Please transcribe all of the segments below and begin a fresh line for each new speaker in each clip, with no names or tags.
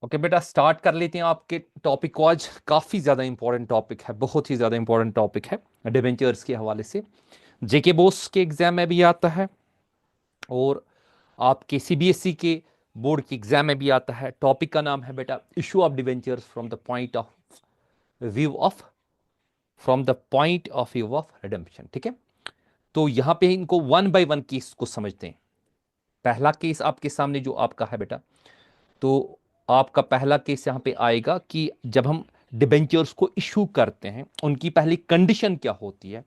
Okay बेटा, start कर लेते हैं आपके टॉपिक को। आज काफ़ी ज़्यादा इंपॉर्टेंट टॉपिक है, बहुत ही ज़्यादा इंपॉर्टेंट टॉपिक है डिबेंचर्स के हवाले से। जेके बोस के एग्जाम में भी आता है और आपके सीबीएसई के बोर्ड के एग्जाम में भी आता है। टॉपिक का नाम है बेटा issue of debentures from the point of view of redemption. ठीक है, तो यहां पे इनको वन बाय वन केस को समझते हैं। पहला केस आपके सामने जो आपका है बेटा, तो आपका पहला केस यहां पे आएगा कि जब हम डिबेंचर्स को इशू करते हैं उनकी पहली कंडीशन क्या होती है,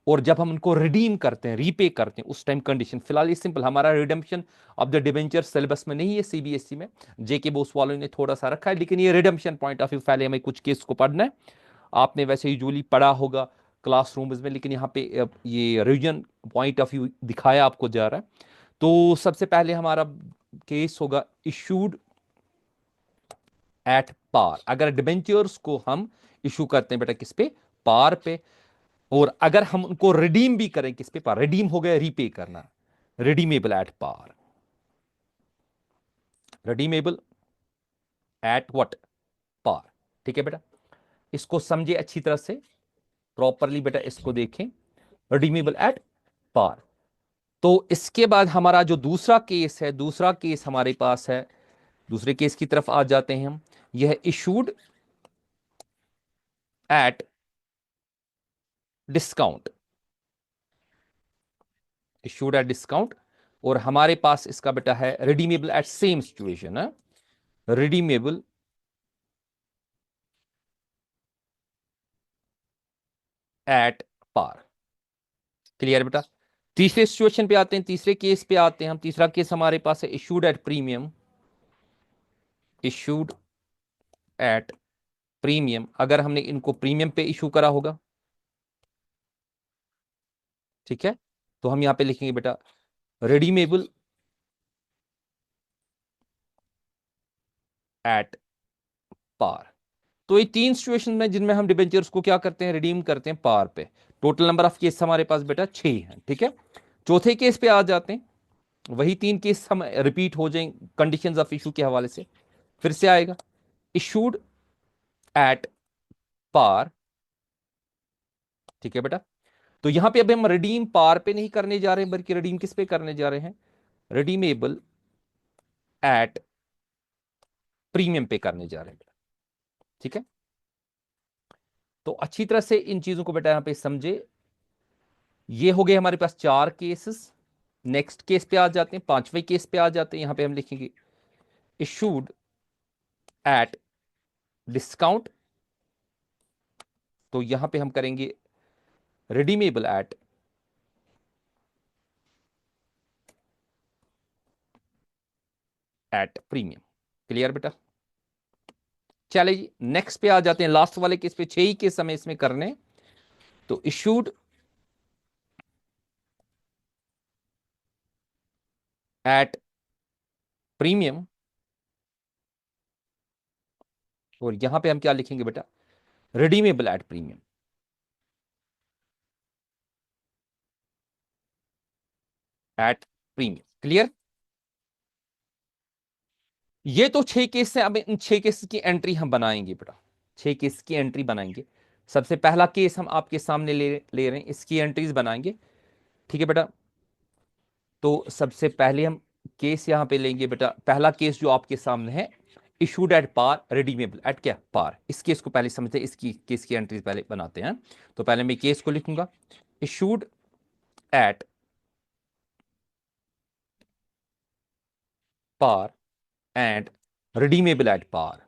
और जब हम उनको रिडीम करते हैं, रीपे करते हैं, उस टाइम कंडीशन। फिलहाल ये सिंपल, हमारा redemption of the debenture syllabus में नहीं है सीबीएसई में, जेके बोस वालों ने थोड़ा सा रखा है, लेकिन ये रिडेम्पशन पॉइंट ऑफ व्यू पहले हमें कुछ केस को पढ़ना है। आपने वैसे यूजुअली पढ़ा होगा क्लासरूम्स में, लेकिन यहाँ पे ये रिवीजन पॉइंट ऑफ व्यू दिखाया आपको जा रहा है। तो सबसे पहले हमारा केस होगा इशूड एट पार। अगर डिबेंचर्स को हम इशू करते हैं बेटा किस पे, पार पे, और अगर हम उनको रिडीम भी करें किस पे, पार। रिडीम हो गया रीपे करना, redeemable at par, redeemable at what, par. ठीक है बेटा, इसको समझे अच्छी तरह से, प्रॉपरली बेटा इसको देखें, रिडीमेबल एट पार। तो इसके बाद हमारा जो दूसरा केस है, दूसरा केस हमारे पास है, दूसरे केस की तरफ आ जाते हैं हम। यह issued at discount, issued at discount. और हमारे पास इसका बेटा है रिडीमेबल एट सेम सिचुएशन है, रिडीमेबल एट पार। क्लियर बेटा। तीसरे सिचुएशन पे आते हैं, तीसरे केस पे आते हैं हम। तीसरा केस हमारे पास है issued at premium, issued at premium. अगर हमने इनको प्रीमियम पे इशू करा होगा, ठीक है, तो हम यहां पे लिखेंगे बेटा रिडीमेबल एट पार। तो ये तीन सिचुएशन में जिनमें हम डिबेंचर्स को क्या करते हैं, रिडीम करते हैं पार पे। टोटल नंबर ऑफ केस हमारे पास बेटा 6 हैं। ठीक है, चौथे केस पे आ जाते हैं। वही तीन केस हम रिपीट हो जाएंगे कंडीशंस ऑफ इशू के हवाले से। फिर से आएगा इशूड एट पार। ठीक है बेटा, तो यहां पे अभी हम रिडीम पार पे नहीं करने जा रहे हैं, बल्कि रिडीम किस पे करने जा रहे हैं, रिडीमेबल एट प्रीमियम पे करने जा रहे हैं बेटा। ठीक है, तो अच्छी तरह से इन चीजों को बेटा यहां पे समझे। ये हो गए हमारे पास चार केसेस। नेक्स्ट केस पे आ जाते हैं, पांचवें केस पे आ जाते हैं। यहां पे हम लिखेंगे इशूड एट डिस्काउंट। तो यहां पे हम करेंगे रिडीमेबल एट प्रीमियम। क्लियर बेटा। चले जी, नेक्स्ट पे आ जाते हैं, लास्ट वाले केस पे। 6 ही केस हमें इसमें करने। तो इशूड एट प्रीमियम, और यहां पे हम क्या लिखेंगे बेटा, redeemable at premium, at premium. Clear. ये तो 6 केस से, अब इन 6 केस की एंट्री हम बनाएंगे बेटा, 6 केस की एंट्री बनाएंगे। सबसे पहला केस हम आपके सामने ले रहे हैं, इसकी एंट्रीज बनाएंगे। ठीक है बेटा, तो सबसे पहले हम केस यहां पे लेंगे बेटा। पहला केस जो आपके सामने है, issued at par, redeemable at क्या, पार। इस केस को पहले समझते हैं, इसकी केस की एंट्रीज पहले बनाते हैं। तो पहले मैं केस को लिखूंगा, issued at par and redeemable at par,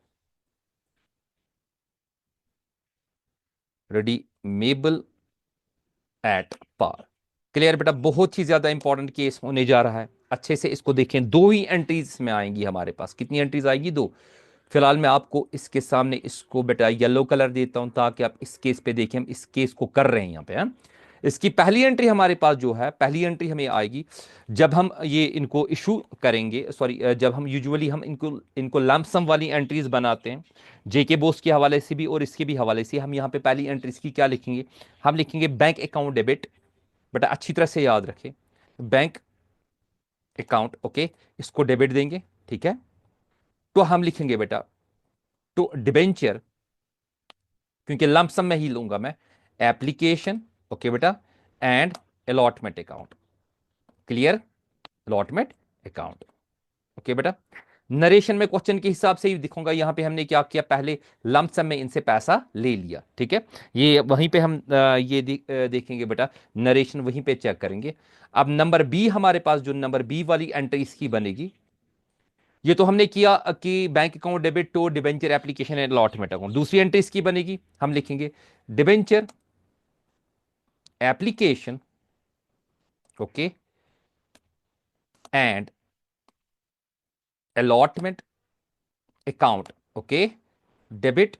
redeemable at par. Clear बेटा, बहुत ही ज्यादा इंपॉर्टेंट केस होने जा रहा है। अच्छे से इसको देखें, दो ही एंट्रीज में आएंगी हमारे पास। कितनी एंट्रीज आएगी, दो। फिलहाल मैं आपको इसके सामने इसको बेटा येलो कलर देता हूं, ताकि आप इस केस पे देखें हम इस केस को कर रहे हैं यहां पे है। इसकी पहली एंट्री हमारे पास जो है, पहली एंट्री हमें आएगी जब हम ये इनको इशू करेंगे, सॉरी, जब हम यूजुअली हम इनको इनको लमसम वाली एंट्रीज बनाते हैं, जेके बोस के हवाले से भी और इसके भी हवाले से। हम यहाँ पे पहली एंट्रीज की क्या लिखेंगे, हम लिखेंगे बैंक अकाउंट डेबिट। बेटा अच्छी तरह से याद रखें, बैंक अकाउंट, ओके, इसको डेबिट देंगे। ठीक है, तो हम लिखेंगे बेटा टू डिबेंचर, क्योंकि लंप सम में ही लूंगा मैं, एप्लीकेशन, ओके बेटा, and allotment account. Clear? Allotment account, okay बेटा। नरेशन में क्वेश्चन के हिसाब से ही दिखाऊंगा। यहां पे हमने क्या किया, पहले लंप सम में इनसे पैसा ले लिया, ठीक है। ये वहीं पे हम देखेंगे बेटा, नरेशन वहीं पे चेक करेंगे। अब नंबर बी हमारे पास, जो नंबर बी वाली एंट्री इसकी बनेगी, ये तो हमने किया कि bank account debit to debenture application and allotment account. दूसरी एंट्री इसकी बनेगी, हम लिखेंगे debenture application, okay, and allotment account, okay, debit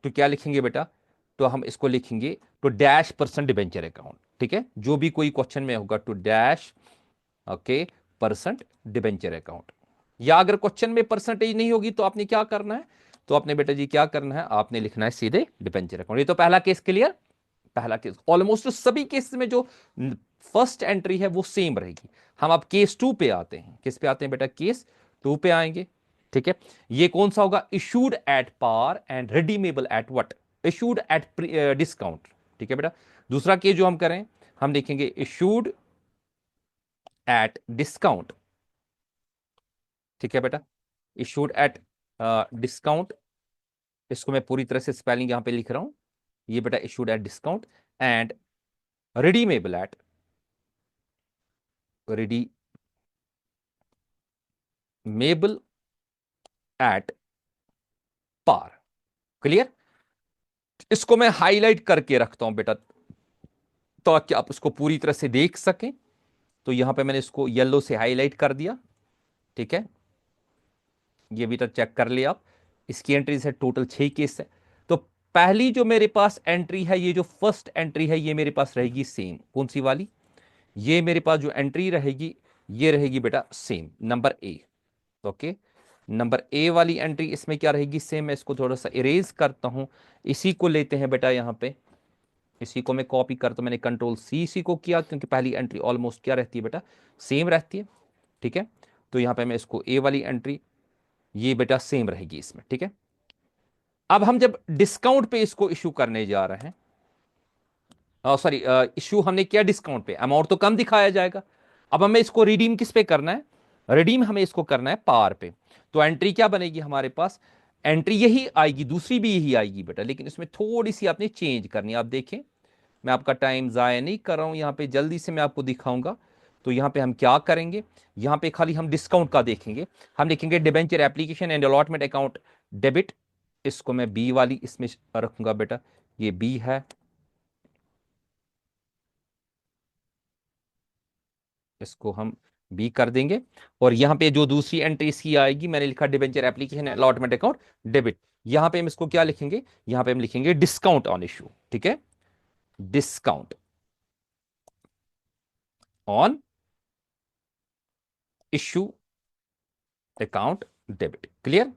तो क्या लिखेंगे बेटा, तो हम इसको लिखेंगे to dash percent debenture account, ठीक है। जो भी कोई क्वेश्चन में होगा to dash, okay, percent debenture account. या अगर क्वेश्चन में परसेंटेज नहीं होगी तो आपने क्या करना है, तो आपने बेटा जी क्या करना है, आपने लिखना है सीधे डिबेंचर अकाउंट। ये तो पहला केस क्लियर। पहला केस ऑलमोस्ट सभी केस में जो फर्स्ट एंट्री है वो सेम रहेगी। हम अब केस टू पे आते हैं। किस पे आते हैं बेटा, केस टू पे आएंगे, ठीक है। ये कौन सा होगा, issued at par and redeemable at what, issued at discount, ठीक है बेटा। दूसरा केस जो हम करें, हम देखेंगे इशूड एट डिस्काउंट, ठीक है बेटा, इशूड एट डिस्काउंट। इसको मैं पूरी तरह से स्पेलिंग यहां पे लिख रहा हूं, ये बेटा issued at discount and redeemable at, redeemable at par. Clear? इसको मैं हाईलाइट करके रखता हूं बेटा, ताकि आप इसको पूरी तरह से देख सकें। तो यहां पे मैंने इसको येलो से हाईलाइट कर दिया, ठीक है। ये भी तो चेक कर लिया आप। इसकी एंट्रीज है टोटल 6 केस है। तो पहली जो मेरे पास एंट्री है, ये जो फर्स्ट एंट्री है, ये मेरे पास रहेगी सेम। कौन सी वाली? ये मेरे पास जो एंट्री रहेगी, ये रहेगी बेटा same, number A, okay. Number A वाली एंट्री इसमें क्या रहेगी, सेम। मैं इसको थोड़ा सा इरेज करता हूं। इसी को लेते हैं बेटा यहां पे, इसी को मैं कॉपी करता हूं। मैंने कंट्रोल सी इसी को किया, क्योंकि पहली एंट्री ऑलमोस्ट क्या रहती है बेटा, सेम रहती है, ठीक है। तो यहां पे मैं इसको ए वाली एंट्री, ये बेटा सेम रहेगी इसमें, ठीक है। अब हम जब डिस्काउंट पे इसको इशू करने जा रहे हैं, सॉरी, इशू हमने किया डिस्काउंट पे, अमाउंट तो कम दिखाया जाएगा। अब हमें इसको रिडीम किस पे करना है, रिडीम हमें इसको करना है पार पे। तो एंट्री क्या बनेगी हमारे पास, एंट्री यही आएगी, दूसरी भी यही आएगी बेटा, लेकिन इसमें थोड़ी सी आपने चेंज करनी है। आप देखें, मैं आपका टाइम ज़ाया नहीं कर रहा हूं, यहां पे जल्दी से मैं आपको दिखाऊंगा। तो यहां पे हम क्या करेंगे, यहां पे खाली हम डिस्काउंट का देखेंगे। हम लिखेंगे debenture application and allotment account debit. इसको मैं बी वाली इसमें रखूंगा बेटा, ये बी है, इसको हम बी कर देंगे। और यहां पे जो दूसरी एंट्री इसकी आएगी, मैंने लिखा debenture application allotment account debit. यहां पे हम इसको क्या लिखेंगे, यहां पे हम लिखेंगे डिस्काउंट ऑन इशू, ठीक है, discount on issue account debit. Clear?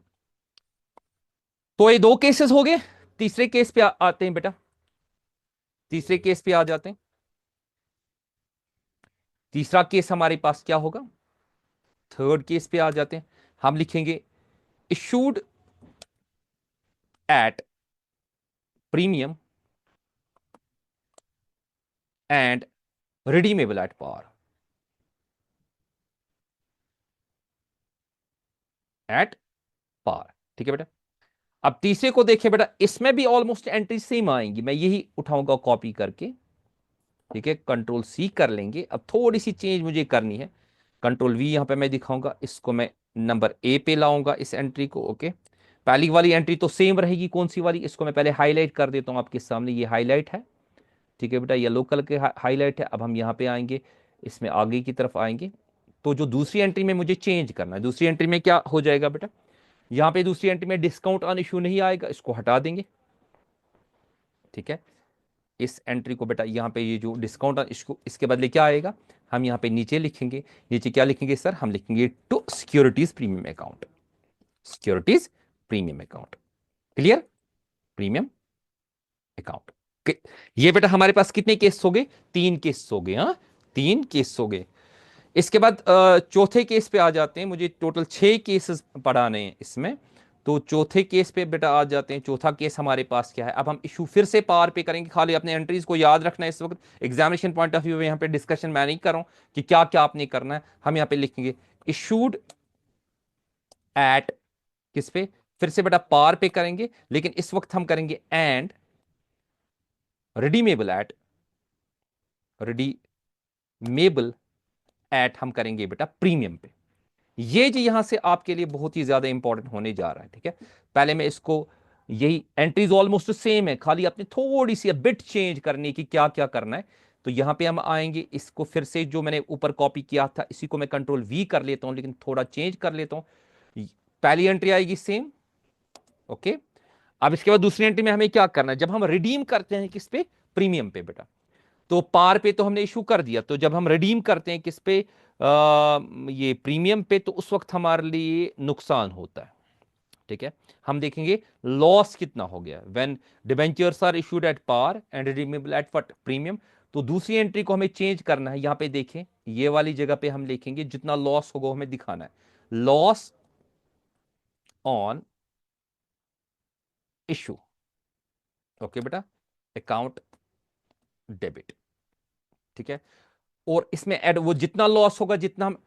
तो ये दो केसेस हो गए। तीसरे केस पे आते हैं बेटा, तीसरे केस पे आ जाते हैं। तीसरा केस हमारे पास क्या होगा, थर्ड केस पे आ जाते हैं। हम लिखेंगे issued at premium and redeemable at par, at par, ठीक है बेटा। अब तीसरे को देखिए बेटा, इसमें भी ऑलमोस्ट एंट्री सेम आएंगी। मैं यही उठाऊंगा कॉपी करके, ठीक है, कंट्रोल सी कर लेंगे। अब थोड़ी सी चेंज मुझे करनी है, कंट्रोल वी यहां पे मैं दिखाऊंगा। इसको मैं नंबर ए पे लाऊंगा इस एंट्री को, ओके। पहली वाली एंट्री तो सेम रहेगी, कौन सी वाली, इसको मैं पहले हाईलाइट कर देता हूं आपके सामने। ये हाईलाइट है, ठीक है बेटा, येलो कलर के हाईलाइट है। अब हम यहाँ पे आएंगे, इसमें आगे की तरफ आएंगे। तो जो दूसरी एंट्री में मुझे चेंज करना है, दूसरी एंट्री में क्या हो जाएगा बेटा, यहाँ पे दूसरी एंट्री में डिस्काउंट ऑन इशू नहीं आएगा, इसको हटा देंगे, ठीक है। इस एंट्री को बेटा यहाँ पे, ये जो डिस्काउंट ऑन इशू, इसके बदले क्या आएगा, हम यहाँ पे नीचे लिखेंगे। नीचे क्या लिखेंगे सर, हम लिखेंगे to securities premium account, securities premium account. Clear? Premium account. ये बेटा हमारे पास कितने केस हो गए, 3 केस हो गए, हाँ, 3 केस हो गए। इसके बाद चौथे केस पे आ जाते हैं। मुझे टोटल 6 केसेस पढ़ाने हैं इसमें। तो चौथे केस पे बेटा आ जाते हैं। चौथा केस हमारे पास क्या है, अब हम इशू फिर से पार पे करेंगे। खाली अपने एंट्रीज को याद रखना है, इस वक्त एग्जामिनेशन पॉइंट ऑफ व्यू में यहाँ पे डिस्कशन मैं नहीं कर रहा हूं कि क्या क्या आपने करना है। हम यहाँ पे लिखेंगे इशूड एट किस पे, फिर से बेटा पार पे करेंगे, लेकिन इस वक्त हम करेंगे and redeemable at, redeemable eight हम करेंगे बेटा प्रीमियम पे। ये जो यहां से आपके लिए बहुत ही ज्यादा इंपॉर्टेंट होने जा रहा है, ठीक है। पहले मैं इसको, यही एंट्रीज ऑलमोस्ट सेम है, खाली आपने थोड़ी सी बिट चेंज करनी कि क्या क्या करना है। तो यहां पे हम आएंगे, इसको फिर से जो मैंने ऊपर कॉपी किया था इसी को मैं कंट्रोल वी कर लेता हूं, लेकिन थोड़ा चेंज कर लेता हूं। पहली एंट्री आएगी सेम, ओके। अब इसके बाद दूसरी एंट्री में हमें क्या करना है, जब हम रिडीम करते हैं किस पे, प्रीमियम पे बेटा। तो पार पे तो हमने इशू कर दिया, तो जब हम रिडीम करते हैं किस पे, ये प्रीमियम पे, तो उस वक्त हमारे लिए नुकसान होता है, ठीक है। हम देखेंगे लॉस कितना हो गया when debentures are issued at par and redeemable at what, premium. तो दूसरी एंट्री को हमें चेंज करना है, यहां पे देखें ये वाली जगह पे हम लिखेंगे जितना लॉस होगा हमें दिखाना है, लॉस ऑन इशू, ओके बेटा, अकाउंट डेबिट, ठीक है। और इसमें ऐड वो जितना लॉस होगा, जितना हम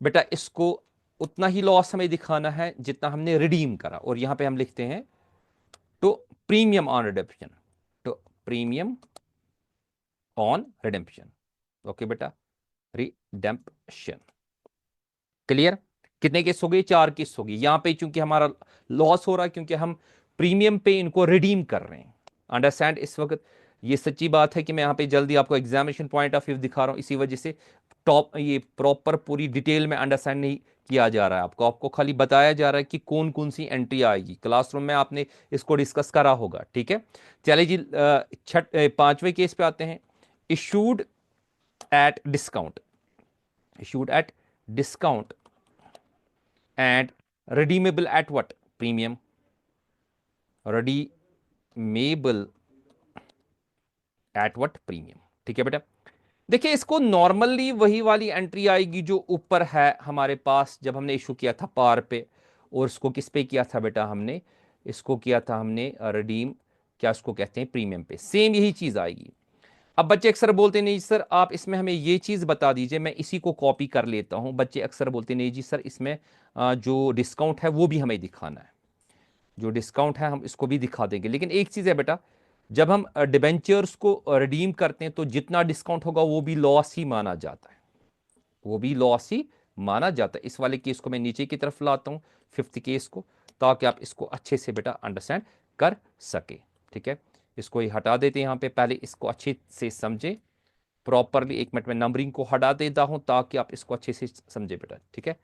बेटा इसको उतना ही लॉस हमें दिखाना है जितना हमने रिडीम करा, और यहां पे हम लिखते हैं तो प्रीमियम ऑन रिडेम्पशन, तो प्रीमियम ऑन रिडेम्पशन, ओके बेटा, रिडेम्पशन। क्लियर, कितने केस हो गए, 4 केस हो गए। यहां पे चूंकि हमारा लॉस हो रहा है क्योंकि हम प्रीमियम पे इनको रिडीम कर रहे हैं, अंडरस्टैंड। इस वक्त ये सच्ची बात है कि मैं यहां पे जल्दी आपको एग्जामिनेशन पॉइंट ऑफ व्यू दिखा रहा हूं, इसी वजह से टॉप ये प्रॉपर पूरी डिटेल में अंडरस्टैंड नहीं किया जा रहा है आपको। आपको खाली बताया जा रहा है कि कौन कौन सी एंट्री आएगी, क्लासरूम में आपने इसको डिस्कस करा होगा, ठीक है। चलिए जी, पांचवें केस पे आते हैं, issued at discount, issued at discount and redeemable at what, premium, redeemable at what, premium, ठीक है बेटा। देखिए इसको नॉर्मली वही वाली एंट्री आएगी जो ऊपर है हमारे पास जब हमने इशू किया था पार पे, और इसको किस पे किया था बेटा हमने, इसको किया था हमने रिडीम, क्या इसको कहते हैं, प्रीमियम पे, सेम यही चीज आएगी। अब बच्चे अक्सर बोलते नहीं सर आप इसमें हमें ये चीज बता दीजिए, मैं इसी को कॉपी कर लेता हूं। बच्चे अक्सर बोलते नहीं जी सर इसमें जो डिस्काउंट है वो भी हमें दिखाना है, जो डिस्काउंट है हम इसको भी दिखा देंगे। लेकिन एक चीज है बेटा, जब हम डिबेंचर्स को रिडीम करते हैं तो जितना डिस्काउंट होगा वो भी लॉस ही माना जाता है, वो भी लॉस ही माना जाता है। इस वाले केस को मैं नीचे की तरफ लाता हूं, फिफ्थ केस को, ताकि आप इसको अच्छे से बेटा अंडरस्टैंड कर सके, ठीक है। इसको ही हटा देते हैं, यहां पे पहले इसको अच्छे से समझे प्रॉपरली। 1 मिनट में नंबरिंग को हटा देता हूं ताकि आप इसको अच्छे से समझे बेटा, ठीक है।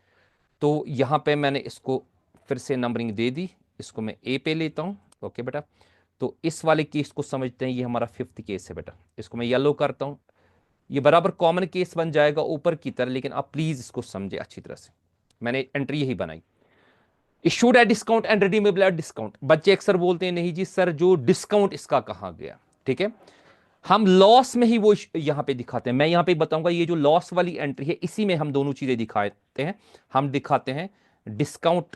तो यहां पे मैंने इसको फिर से नंबरिंग दे दी, इसको मैं ए पे लेता हूं, ओके बेटा। तो इस वाले केस को समझते हैं, ये हमारा फिफ्थ केस है बेटा, इसको मैं येलो करता हूं। ये बराबर कॉमन केस बन जाएगा ऊपर की तरह, लेकिन आप प्लीज इसको समझे अच्छी तरह से, मैंने एंट्री यही बनाई, issued at discount and redeemable at discount. बच्चे अक्सर बोलते हैं नहीं जी सर जो डिस्काउंट इसका कहां गया, ठीक है। हम लॉस में ही वो यहां पे दिखाते हैं, मैं यहां पे बताऊंगा ये जो लॉस वाली एंट्री है इसी में हम दोनों चीजें दिखाते हैं। हम दिखाते हैं discount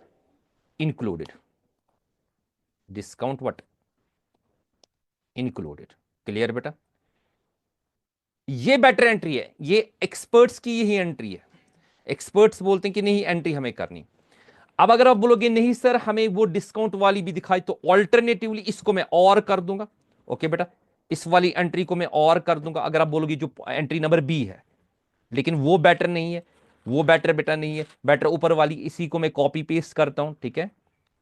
included, discount what, included. Clear बेटा, ये बेटर एंट्री है, ये एक्सपर्ट्स की यही एंट्री है। एक्सपर्ट्स बोलते हैं कि नहीं एंट्री हमें करनी। अब अगर आप बोलोगे नहीं सर हमें वो डिस्काउंट वाली भी दिखाई, तो ऑल्टरनेटिवली इसको मैं और कर दूंगा, ओके बेटा, इस वाली एंट्री को मैं और कर दूंगा। अगर आप बोलोगे जो एंट्री नंबर बी है, लेकिन वो बेटर नहीं है, वो बेटर बेटा नहीं है, बेटर ऊपर वाली, इसी को मैं कॉपी पेस्ट करता हूं, ठीक है।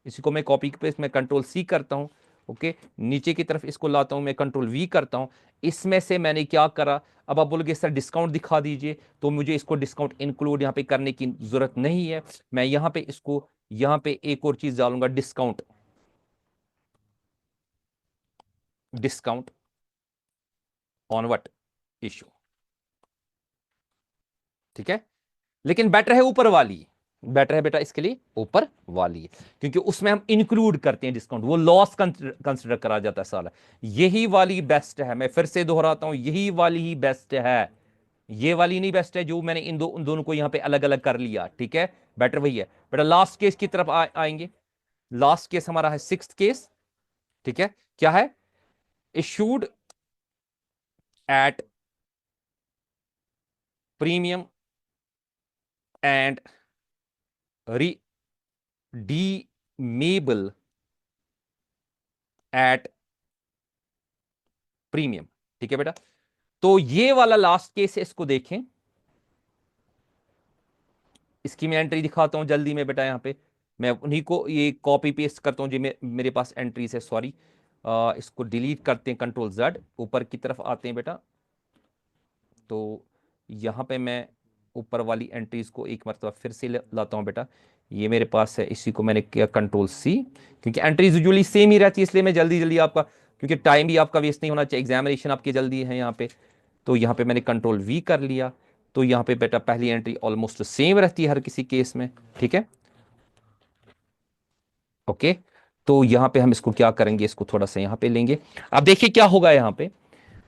इसी को मैं कॉपी पेस्ट, मैं कंट्रोल सी करता हूं, ओके। नीचे की तरफ इसको लाता हूं, मैं कंट्रोल वी करता हूं। इसमें से मैंने क्या करा, अब आप बोलोगे सर डिस्काउंट दिखा दीजिए, तो मुझे इसको डिस्काउंट इंक्लूड यहां पे करने की जरूरत नहीं है। मैं यहां पे इसको, यहां पे एक और चीज डालूंगा, discount, discount on what, issue, ठीक है। लेकिन बेटर है ऊपर वाली, बेटर है बेटा इसके लिए ऊपर वाली, क्योंकि उसमें हम इंक्लूड करते हैं डिस्काउंट, वो लॉस कंसिडर करा जाता है साला। यही वाली बेस्ट है, मैं फिर से दोहराता हूं, यही वाली ही बेस्ट है, ये वाली नहीं बेस्ट है जो मैंने उन दोनों को यहां पे अलग अलग कर लिया, ठीक है। बेटर वही है बेटा। लास्ट केस की तरफ आएंगे, लास्ट केस हमारा है सिक्स्थ केस, ठीक है, क्या है? Issued at premium and redeemable at premium, ठीक है बेटा। तो ये वाला लास्ट केस है, इसको देखें, इसकी मैं एंट्री दिखाता हूं जल्दी में बेटा। यहां पे मैं उन्हीं को ये कॉपी पेस्ट करता हूं जो मेरे पास एंट्रीज है, सॉरी। इसको डिलीट करते हैं, कंट्रोल जेड, ऊपर की तरफ आते हैं बेटा। तो यहां पे मैं ऊपर वाली एंट्रीज को एक मरतबा फिर से लाता हूं बेटा। ये मेरे पास है, इसी को मैंने किया कंट्रोल सी, क्योंकि एंट्रीज यूजुअली सेम ही रहती है, इसलिए मैं जल्दी जल्दी आपका, क्योंकि टाइम भी आपका वेस्ट नहीं होना चाहिए, एग्जामिनेशन आपकी जल्दी है यहाँ पे। तो यहाँ पे मैंने कंट्रोल वी कर लिया। तो यहाँ पे बेटा पहली एंट्री ऑलमोस्ट सेम रहती है हर किसी केस में, ठीक है, ओके। तो यहाँ पे हम इसको क्या करेंगे, इसको थोड़ा सा यहाँ पे लेंगे। अब देखिए क्या होगा यहाँ पे,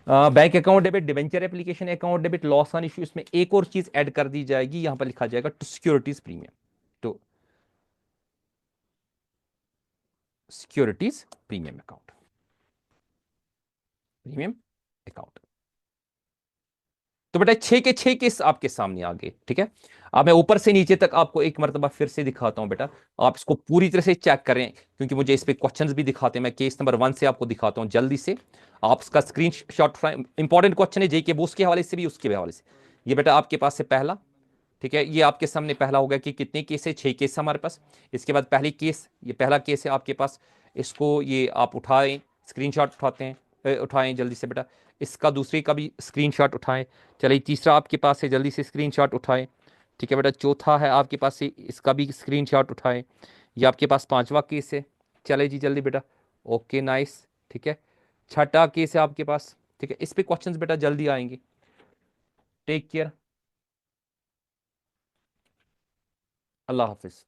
bank account debit, debenture application account debit, loss on issue, इसमें एक और चीज ऐड कर दी जाएगी, यहां पर लिखा जाएगा टू सिक्योरिटीज प्रीमियम, तो securities premium account, premium account. तो बेटा 6 के 6 केस आपके सामने आ गए, ठीक है। अब मैं ऊपर से नीचे तक आपको एक मरतबा फिर से दिखाता हूं बेटा, आप इसको पूरी तरह से चेक करें, क्योंकि मुझे इस पे क्वेश्चंस भी दिखाते हैं। मैं केस नंबर 1 से आपको दिखाता हूं जल्दी से, आप इसका स्क्रीन शॉट, इंपॉर्टेंट क्वेश्चन है जेके बोस के हवाले से भी, उसके हवाले से। ये बेटा आपके पास से पहला, ठीक है, ये आपके सामने पहला होगा कि कितने केस है, 6 केस हमारे पास। इसके बाद पहली केस, ये पहला केस है आपके पास, इसको ये आप उठाएं, स्क्रीनशॉट उठाते हैं, उठाएं जल्दी से बेटा। इसका दूसरे का भी स्क्रीनशॉट उठाएं। चलिए तीसरा आपके पास है, जल्दी से स्क्रीनशॉट उठाएं, ठीक है बेटा। चौथा है आपके पास से, इसका भी स्क्रीनशॉट उठाएं। ये आपके पास पांचवा केस है, चले जी जल्दी बेटा, ओके नाइस, ठीक है। छठा केस है आपके पास, ठीक है। इस पे क्वेश्चंस बेटा जल्दी आएंगे, टेक केयर, अल्लाह हाफिज।